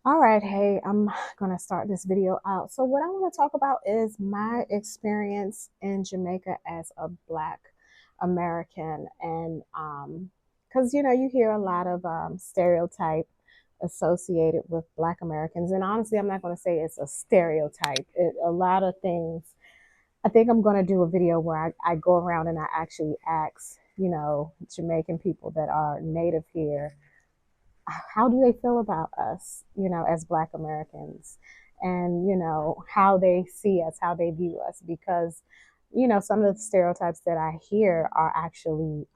All right, hey, I'm gonna start this video out. So, what I want to talk about is my experience in Jamaica as a Black American, and because you hear a lot of stereotype associated with Black Americans, and honestly, I'm not gonna say it's a stereotype. A lot of things. I think I'm gonna do a video where I go around and I actually ask, Jamaican people that are native here how do they feel about us, as Black Americans, and how they see us, how they view us, because some of the stereotypes that I hear are actually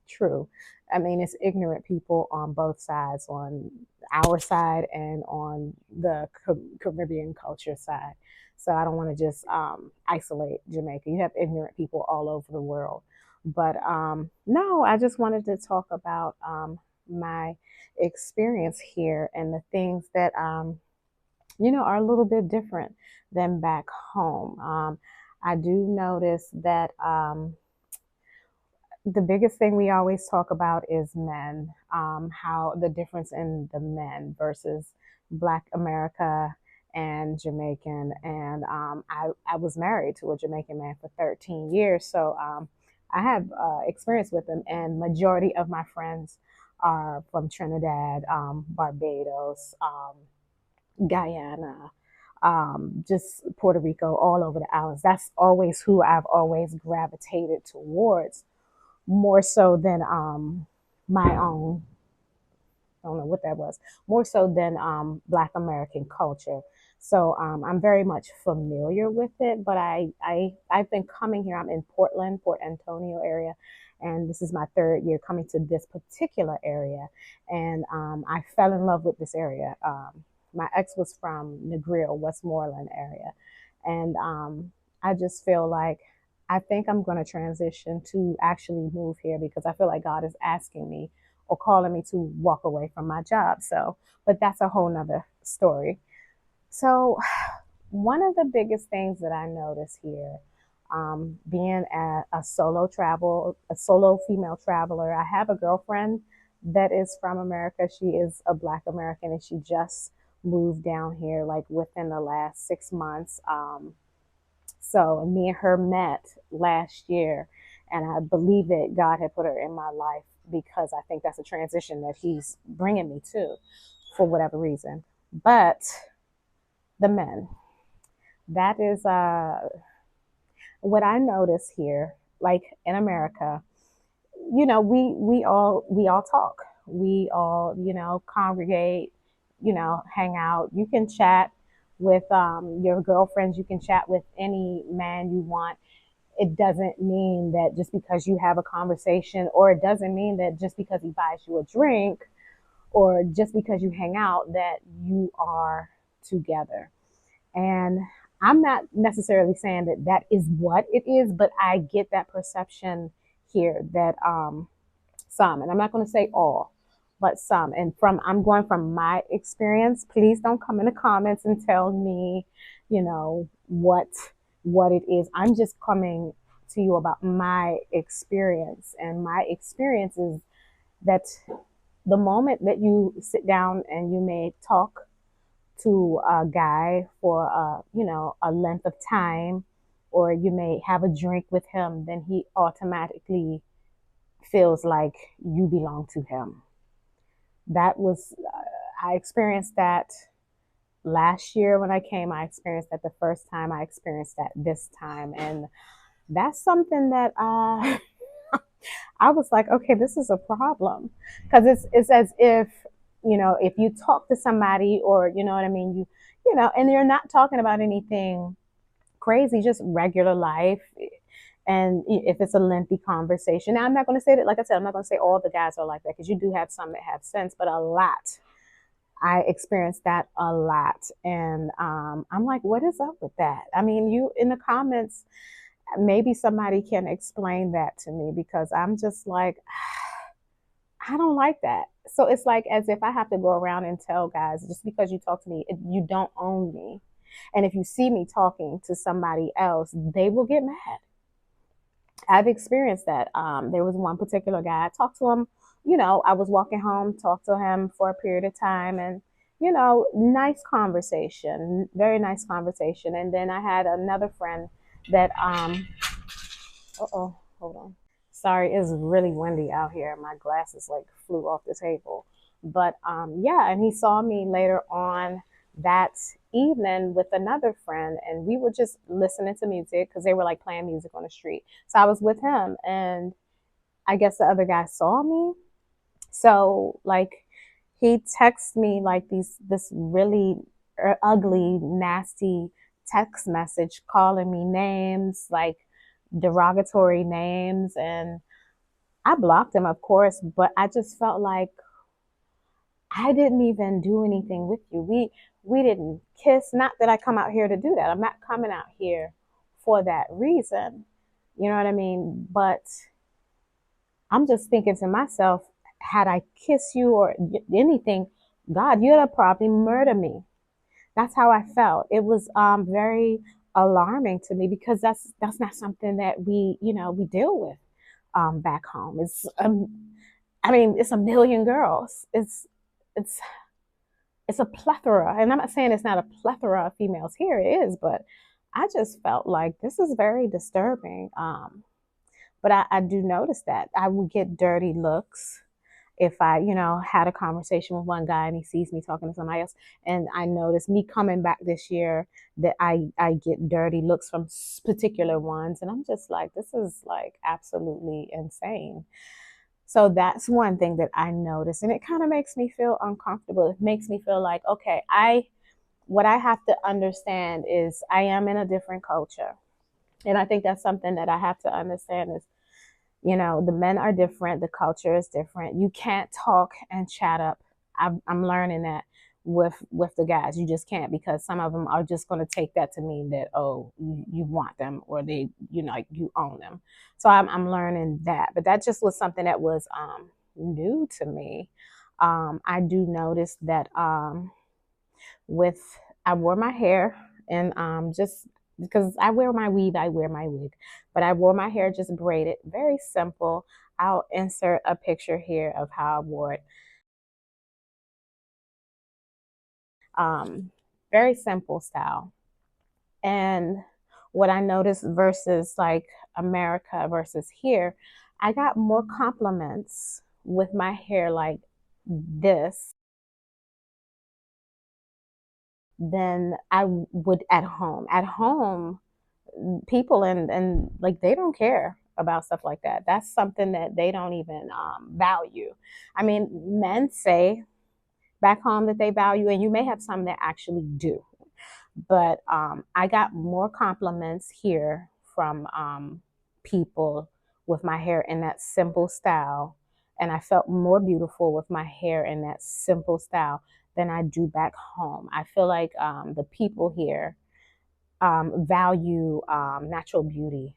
true. I mean, it's ignorant people on both sides, on our side and on the Caribbean culture side. So I don't want to just isolate Jamaica. You have ignorant people all over the world. But no, I just wanted to talk about my experience here and the things that are a little bit different than back home. I do notice that the biggest thing we always talk about is men, how the difference in the men versus Black America and Jamaican. And I was married to a Jamaican man for 13 years. So I have experience with him, and majority of my friends are from Trinidad, Barbados, Guyana, just Puerto Rico, all over the islands. That's always who I've always gravitated towards more so than my own. I don't know what that was. More so than Black American culture. So I'm very much familiar with it. But I've been coming here. I'm in Portland, Port Antonio area, and this is my third year coming to this particular area. And I fell in love with this area. My ex was from Negril, Westmoreland area, and I just feel like I think I'm going to transition to actually move here because I feel like God is asking me or calling me to walk away from my job. So, but that's a whole nother story. So, one of the biggest things that I notice here, being a solo female traveler, I have a girlfriend that is from America. She is a Black American and she just moved down here like within the last 6 months. So me and her met last year, and I believe that God had put her in my life because I think that's a transition that He's bringing me to for whatever reason. But the men, that is what I notice here, like in America. We all talk. We all congregate. Hang out. You can chat with your girlfriends. You can chat with any man you want. It doesn't mean that just because you have a conversation, or it doesn't mean that just because he buys you a drink, or just because you hang out, that you are together. And I'm not necessarily saying that that is what it is, but I get that perception here that some, and I'm not going to say all, but some. And I'm going from my experience. Please don't come in the comments and tell me, what it is. I'm just coming to you about my experience, and my experience is that the moment that you sit down and you may talk to a guy for a length of time, or you may have a drink with him, then he automatically feels like you belong to him. That was I experienced that last year when I came. I experienced that the first time. I experienced that this time, and that's something that I was like, okay, this is a problem, because it's as if if you talk to somebody, or you know what I mean, and you're not talking about anything crazy, just regular life. And if it's a lengthy conversation, now I'm not going to say that, like I said, I'm not going to say all the guys are like that, because you do have some that have sense, but a lot. I experienced that a lot. And I'm like, what is up with that? I mean, you in the comments, maybe somebody can explain that to me, because I'm just like, I don't like that. So it's like as if I have to go around and tell guys, just because you talk to me, you don't own me. And if you see me talking to somebody else, they will get mad. I've experienced that. There was one particular guy. I talked to him. I was walking home, talked to him for a period of time, and nice conversation, very nice conversation. And then I had another friend that, hold on. Sorry, it's really windy out here. My glasses like flew off the table. But yeah, and he saw me later on that evening with another friend, and we were just listening to music because they were like playing music on the street. So I was with him, and I guess the other guy saw me. So like he texts me like this really ugly, nasty text message calling me names, like derogatory names, and I blocked him, of course, but I just felt like I didn't even do anything with you. We didn't kiss. Not that I come out here to do that. I'm not coming out here for that reason. You know what I mean? But I'm just thinking to myself, had I kissed you or anything, God, you'd have probably murdered me. That's how I felt. It was very alarming to me because that's not something that we deal with back home. I mean, it's a million girls. It's it's a plethora, and I'm not saying it's not a plethora of females here. It is, but I just felt like this is very disturbing. But I do notice that I would get dirty looks if I had a conversation with one guy and he sees me talking to somebody else. And I notice me coming back this year that I get dirty looks from particular ones. And I'm just like, this is like absolutely insane. So that's one thing that I notice. And it kind of makes me feel uncomfortable. It makes me feel like, okay, what I have to understand is I am in a different culture. And I think that's something that I have to understand is the men are different, the culture is different. You can't talk and chat up. I'm learning that with the guys. You just can't, because some of them are just going to take that to mean that, oh, you want them, or they like you own them. So I'm learning that, but that just was something that was new to me. I do notice that with I wore my hair, and just because I wear my weave, I wear my wig, but I wore my hair just braided, very simple. I'll insert a picture here of how I wore it. Um, Very simple style. And what I noticed versus like America versus here, I got more compliments with my hair like this than I would at home. At home, people and like they don't care about stuff like that. That's something that they don't even value. I mean, men say back home that they value, and you may have some that actually do. But I got more compliments here from people with my hair in that simple style, and I felt more beautiful with my hair in that simple style than I do back home. I feel like the people here value natural beauty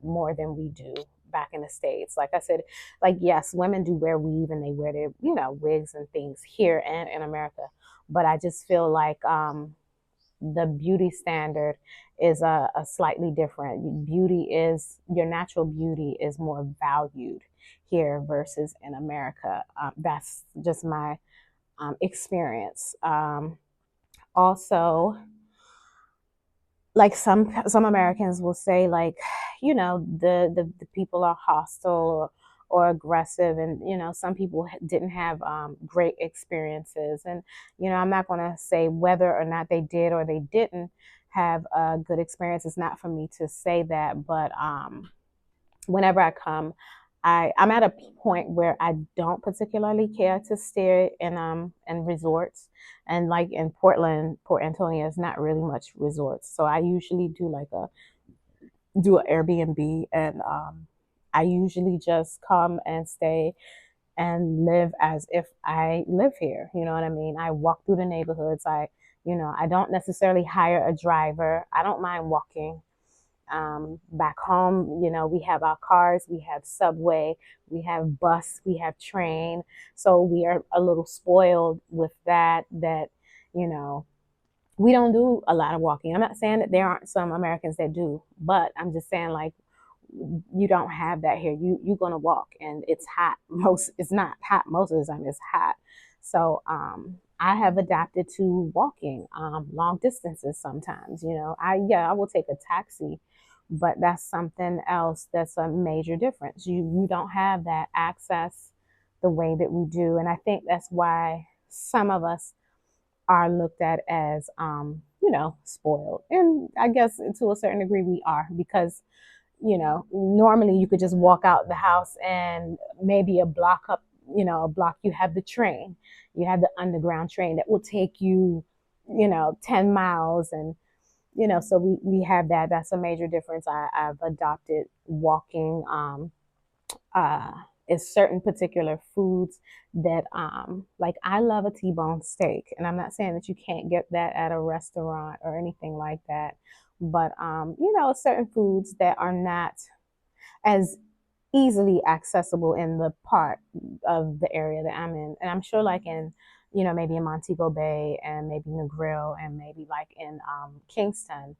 more than we do back in the States. Like I said, like, yes, women do wear weave and they wear their, wigs and things here and in America. But I just feel like the beauty standard is a slightly different. Your natural beauty is more valued here versus in America. That's just my experience. Also, like some Americans will say like, the people are hostile or aggressive, and some people didn't have great experiences, and I'm not going to say whether or not they did or they didn't have a good experience. It's not for me to say that, but whenever I come, I'm at a point where I don't particularly care to stay in resorts. And like in Port Antonio is not really much resorts. So I usually do an Airbnb, and I usually just come and stay and live as if I live here. You know what I mean? I walk through the neighborhoods. I don't necessarily hire a driver. I don't mind walking. Back home, we have our cars, we have subway, we have bus, we have train. So we are a little spoiled with that, you know, we don't do a lot of walking. I'm not saying that there aren't some Americans that do, but I'm just saying like you don't have that here. You're gonna walk, and it's hot. It's not hot most of the time. It's hot. So I have adapted to walking long distances sometimes. I will take a taxi, but that's something else that's a major difference. You don't have that access the way that we do, and I think that's why some of us are looked at as spoiled. And I guess to a certain degree we are, because normally you could just walk out the house and maybe a block up, a block, you have the train, you have the underground train that will take you, 10 miles. And, so we have that. That's a major difference. I've adopted walking. Uh, is certain particular foods that like I love a T-bone steak, and I'm not saying that you can't get that at a restaurant or anything like that, but certain foods that are not as easily accessible in the part of the area that I'm in. And I'm sure like in, maybe in Montego Bay and maybe Negril and maybe like in Kingston,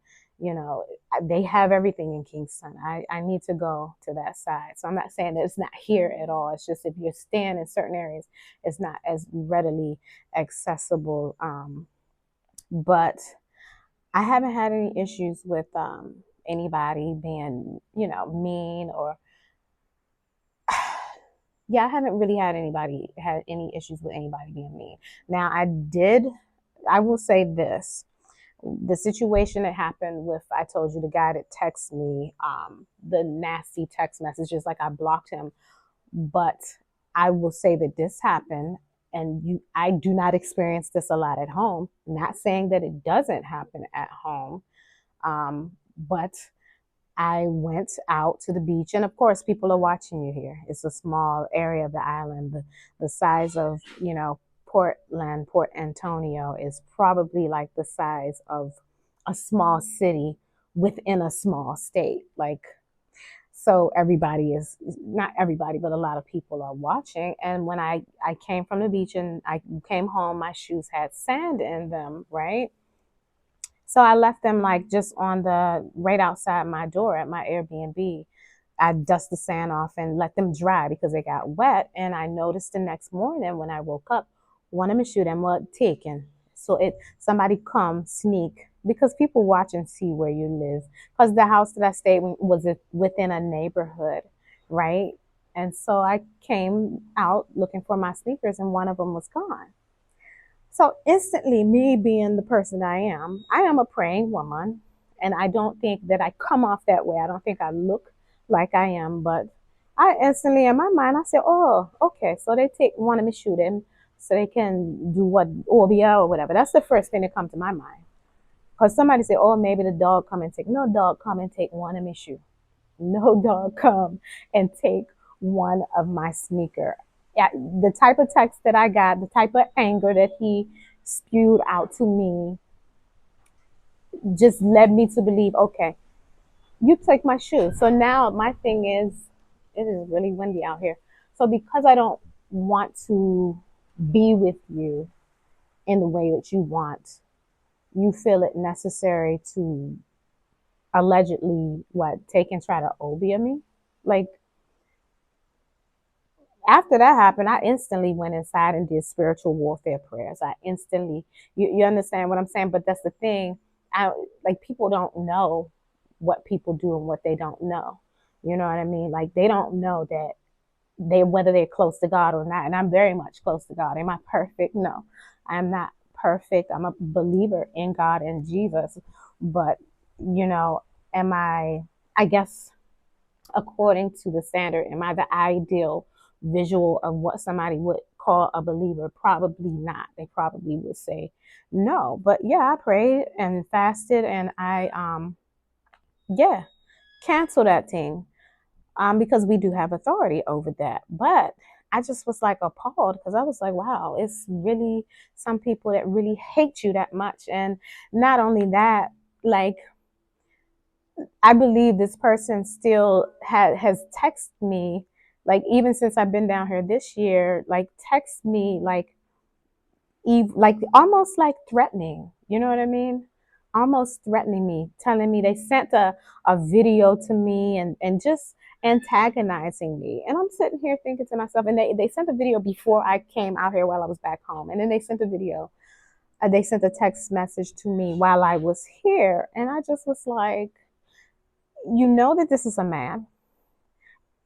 they have everything in Kingston. I need to go to that side. So I'm not saying that it's not here at all. It's just if you're staying in certain areas, it's not as readily accessible. But I haven't had any issues with anybody being, mean or yeah, I haven't really had any issues with anybody being mean. Now, I will say this. The situation that happened with, I told you, the guy that texted me, the nasty text messages, like I blocked him. But I will say that this happened, and I do not experience this a lot at home. Not saying that it doesn't happen at home, but I went out to the beach, and of course, people are watching you here. It's a small area of the island. The size of, Portland, Port Antonio is probably like the size of a small city within a small state. Like, so everybody is, not everybody, but a lot of people are watching. And when I came from the beach and I came home, my shoes had sand in them, right? So I left them like just on the right outside my door at my Airbnb. I dust the sand off and let them dry because they got wet. And I noticed the next morning when I woke up, one of my shoes them were taken. So somebody come sneak, because people watch and see where you live. Because the house that I stayed in was within a neighborhood, right? And so I came out looking for my sneakers, and one of them was gone. So instantly, me being the person I am a praying woman, and I don't think that I come off that way. I don't think I look like I am, but I instantly, in my mind, I said, "Oh, okay." So they take one of me, shoot him, so they can do what OBA or whatever. That's the first thing that comes to my mind. Because somebody said, "Oh, maybe the dog come and take." No dog come and take one of me shoe. No dog come and take one of my sneaker. Yeah, the type of text that I got, the type of anger that he spewed out to me just led me to believe, okay, you take my shoe. So now my thing is, it is really windy out here. So because I don't want to be with you in the way that you want, you feel it necessary to allegedly take and try to obia me? Like, after that happened, I instantly went inside and did spiritual warfare prayers. I instantly, you understand what I'm saying? But that's the thing. Like, people don't know what people do and what they don't know. You know what I mean? Like, they don't know that whether they're close to God or not. And I'm very much close to God. Am I perfect? No, I'm not perfect. I'm a believer in God and Jesus. But, am I guess, according to the standard, am I the ideal visual of what somebody would call a believer? Probably not. They probably would say no. But yeah, I prayed and fasted, and I yeah, cancel that thing. Because we do have authority over that. But I just was like appalled, because I was like, wow, it's really some people that really hate you that much. And not only that, like, I believe this person still has texted me, like, even since I've been down here this year, like, text me like almost like threatening. You know what I mean? Almost threatening me, telling me they sent a video to me, and just antagonizing me. And I'm sitting here thinking to myself, and they sent a video before I came out here while I was back home. And then they sent a video, they sent a text message to me while I was here. And I just was like, you know that this is a man.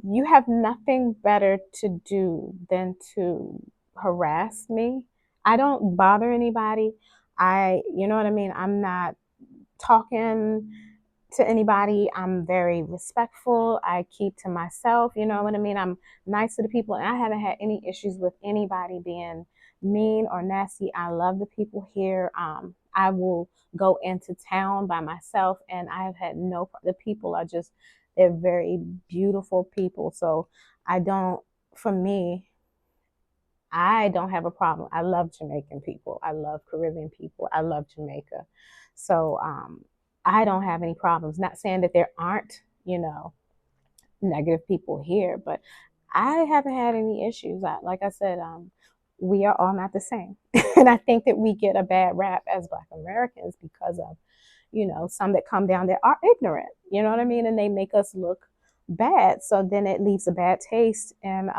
You have nothing better to do than to harass me. I don't bother anybody. You know what I mean? I'm not talking to anybody. I'm very respectful. I keep to myself. You know what I mean? I'm nice to the people, and I haven't had any issues with anybody being mean or nasty. I love the people here. I will go into town by myself, and I have had no. The people are just, they're very beautiful people. So I don't. For me, I don't have a problem. I love Jamaican people. I love Caribbean people. I love Jamaica. So I don't have any problems. Not saying that there aren't, negative people here, but I haven't had any issues. Like I said, we are all not the same. And I think that we get a bad rap as Black Americans because of, some that come down that are ignorant, you know what I mean? And they make us look bad. So then it leaves a bad taste in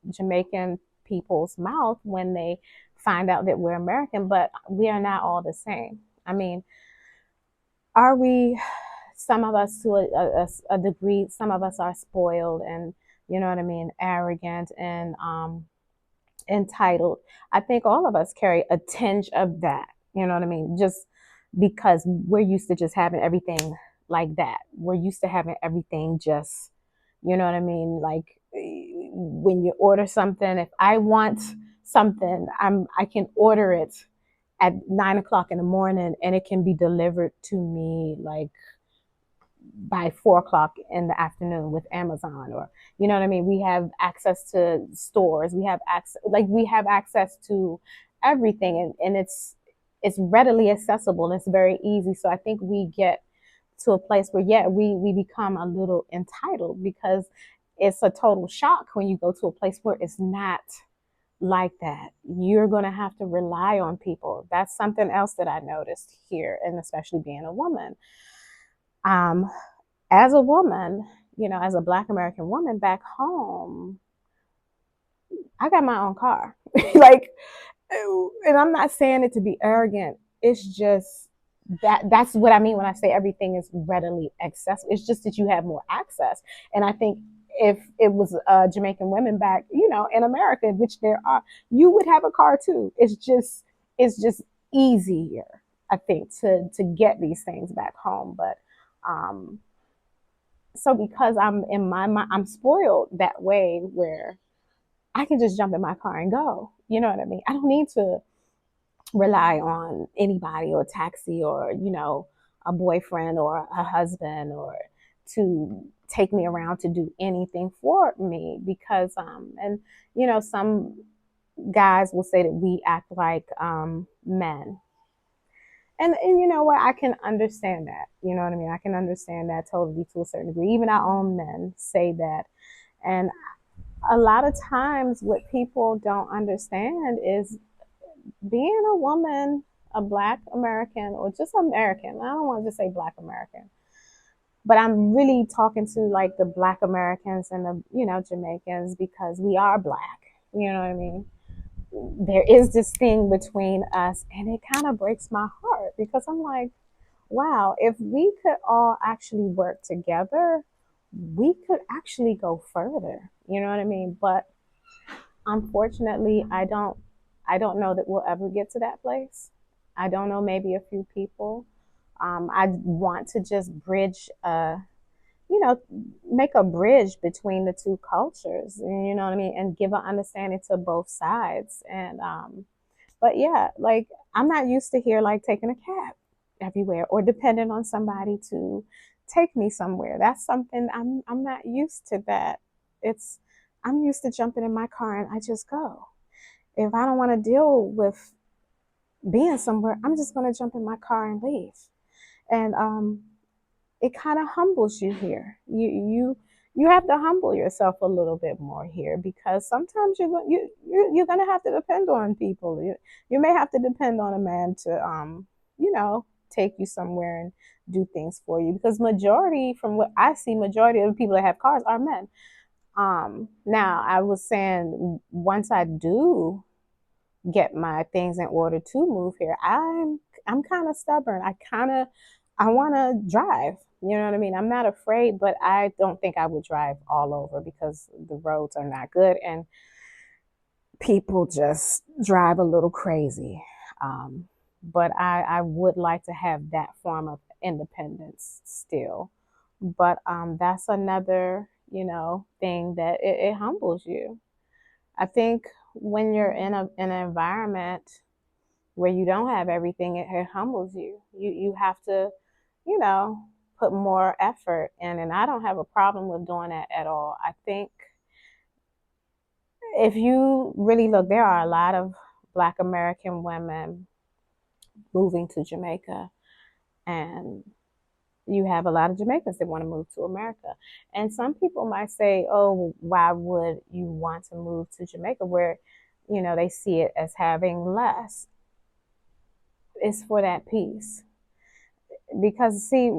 Jamaican people's mouth when they find out that we're American, but we are not all the same. I mean, are we? Some of us to a degree, some of us are spoiled and, you know what I mean, arrogant and entitled. I think all of us carry a tinge of that, you know what I mean? Just because we're used to just having everything like that. We're used to having everything just, you know what I mean? Like when you order something, if I want something, I can order it at 9 o'clock in the morning and it can be delivered to me like by 4 o'clock in the afternoon with Amazon, or you know what I mean? We have access to stores. We have access to everything, and it's readily accessible. It's very easy. So I think we get to a place where we become a little entitled because it's a total shock when you go to a place where it's not like that. You're going to have to rely on people. That's something else that I noticed here, and especially being a woman. As a woman, as a Black American woman back home, I got my own car. Like, and I'm not saying it to be arrogant. It's just that's what I mean when I say everything is readily accessible. It's just that you have more access. And I think if it was Jamaican women back, in America, which there are, you would have a car too. It's just easier, I think, to get these things back home. But so because I'm in my mind, I'm spoiled that way where I can just jump in my car and go. You know what I mean? I don't need to rely on anybody or taxi or, a boyfriend or a husband or to take me around to do anything for me because, and, some guys will say that we act like men. And you know what? I can understand that. You know what I mean? I can understand that totally to a certain degree. Even our own men say that. And a lot of times what people don't understand is being a woman, a Black American, or just American. I don't want to just say Black American, but I'm really talking to like the Black Americans and the, Jamaicans because we are Black. You know what I mean? There is this thing between us, and it kind of breaks my heart because I'm like, wow, if we could all actually work together, we could actually go further. You know what I mean? But unfortunately, I don't know that we'll ever get to that place. I don't know, maybe a few people. I want to just you know, make a bridge between the two cultures, and you know what I mean, and give an understanding to both sides. And but yeah, like I'm not used to here like taking a cab everywhere or depending on somebody to take me somewhere. That's something I'm not used to that. It's I'm used to jumping in my car and I just go. If I don't want to deal with being somewhere, I'm just going to jump in my car and leave. And it kind of humbles you here. You have to humble yourself a little bit more here because sometimes you're going to have to depend on people. You may have to depend on a man to take you somewhere and do things for you, because majority, from what I see, majority of the people that have cars are men. Now I was saying, once I do get my things in order to move here, I'm kind of stubborn. I want to drive. You know what I mean? I'm not afraid, but I don't think I would drive all over because the roads are not good and people just drive a little crazy. Um, but I would like to have that form of independence still. But that's another, thing that it humbles you. I think when you're in an environment where you don't have everything, it humbles you. You have to, you know, put more effort in, and I don't have a problem with doing that at all. I think if you really look, there are a lot of Black American women moving to Jamaica, and you have a lot of Jamaicans that want to move to America. And some people might say, oh, why would you want to move to Jamaica where, they see it as having less? It's for that peace. Because, see,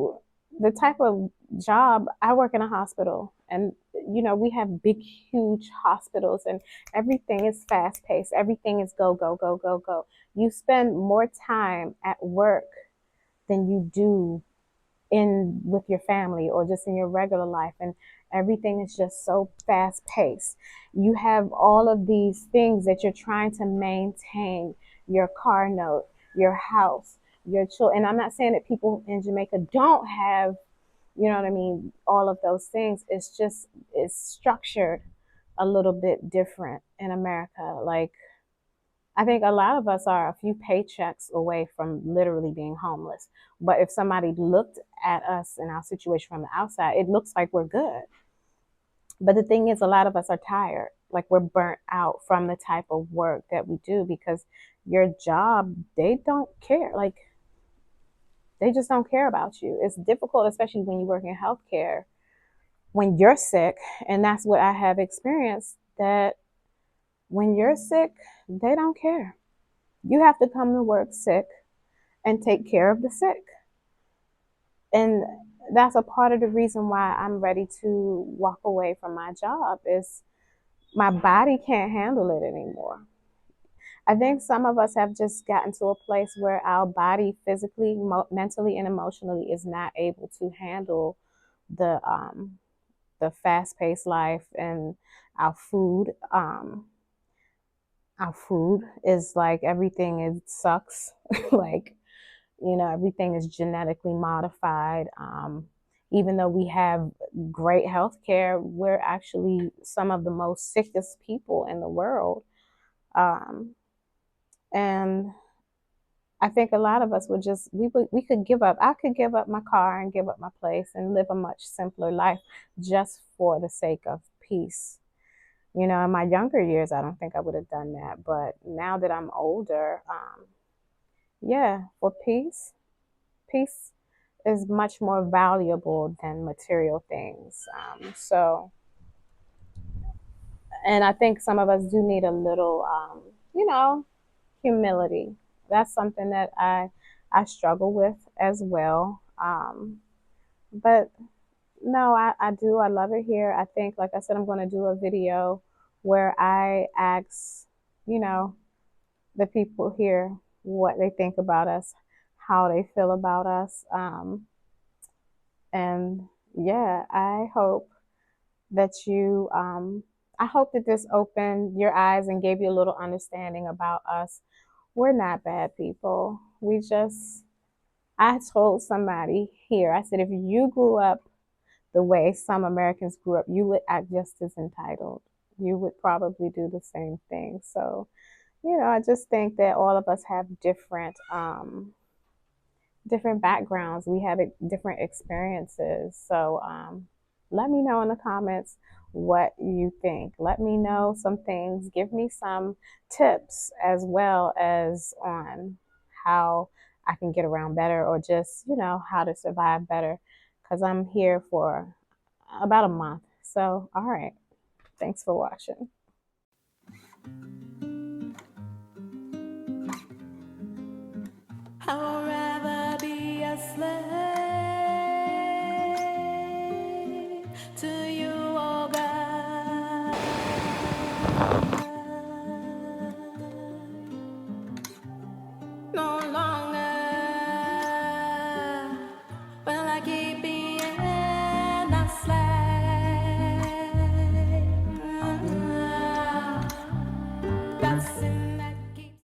the type of job, I work in a hospital, and, we have big, huge hospitals, and everything is fast paced. Everything is go, go, go, go, go. You spend more time at work than you do in with your family or just in your regular life, and everything is just so fast paced. You have all of these things that you're trying to maintain: your car note, your house, your children. And I'm not saying that people in Jamaica don't have, what I mean, all of those things. It's just, it's structured a little bit different in America. Like, I think a lot of us are a few paychecks away from literally being homeless. But if somebody looked at us and our situation from the outside, it looks like we're good. But the thing is, a lot of us are tired. Like, we're burnt out from the type of work that we do, because your job, they don't care. Like, they just don't care about you. It's difficult, especially when you work in healthcare, when you're sick. And that's what I have experienced, that when you're sick, they don't care. You have to come to work sick and take care of the sick. And that's a part of the reason why I'm ready to walk away from my job, is my body can't handle it anymore. I think some of us have just gotten to a place where our body physically, mentally, and emotionally is not able to handle the the fast-paced life. And our food our food is like, everything is sucks. Like, everything is genetically modified. Even though we have great health care, we're actually some of the most sickest people in the world. Um, and I think a lot of us would just, we could give up. I could give up my car and give up my place and live a much simpler life just for the sake of peace. In my younger years, I don't think I would have done that. But now that I'm older, yeah, for peace, peace is much more valuable than material things. And I think some of us do need a little, you know, humility. That's something that I struggle with as well. But no, I do. I love it here. I think, like I said, I'm going to do a video where I ask, you know, the people here what they think about us, how they feel about us. And yeah, that you, I hope that this opened your eyes and gave you a little understanding about us. We're not bad people. I told somebody here, I said, if you grew up the way some Americans grew up, you would act just as entitled. You would probably do the same thing. So, I just think that all of us have different backgrounds. We have different experiences. So, let me know in the comments what you think. Let me know some things. Give me some tips as well as on how I can get around better, or just, how to survive better. Because I'm here for about a month. So, all right. Thanks for watching. I'll rather be a slave to you, oh God.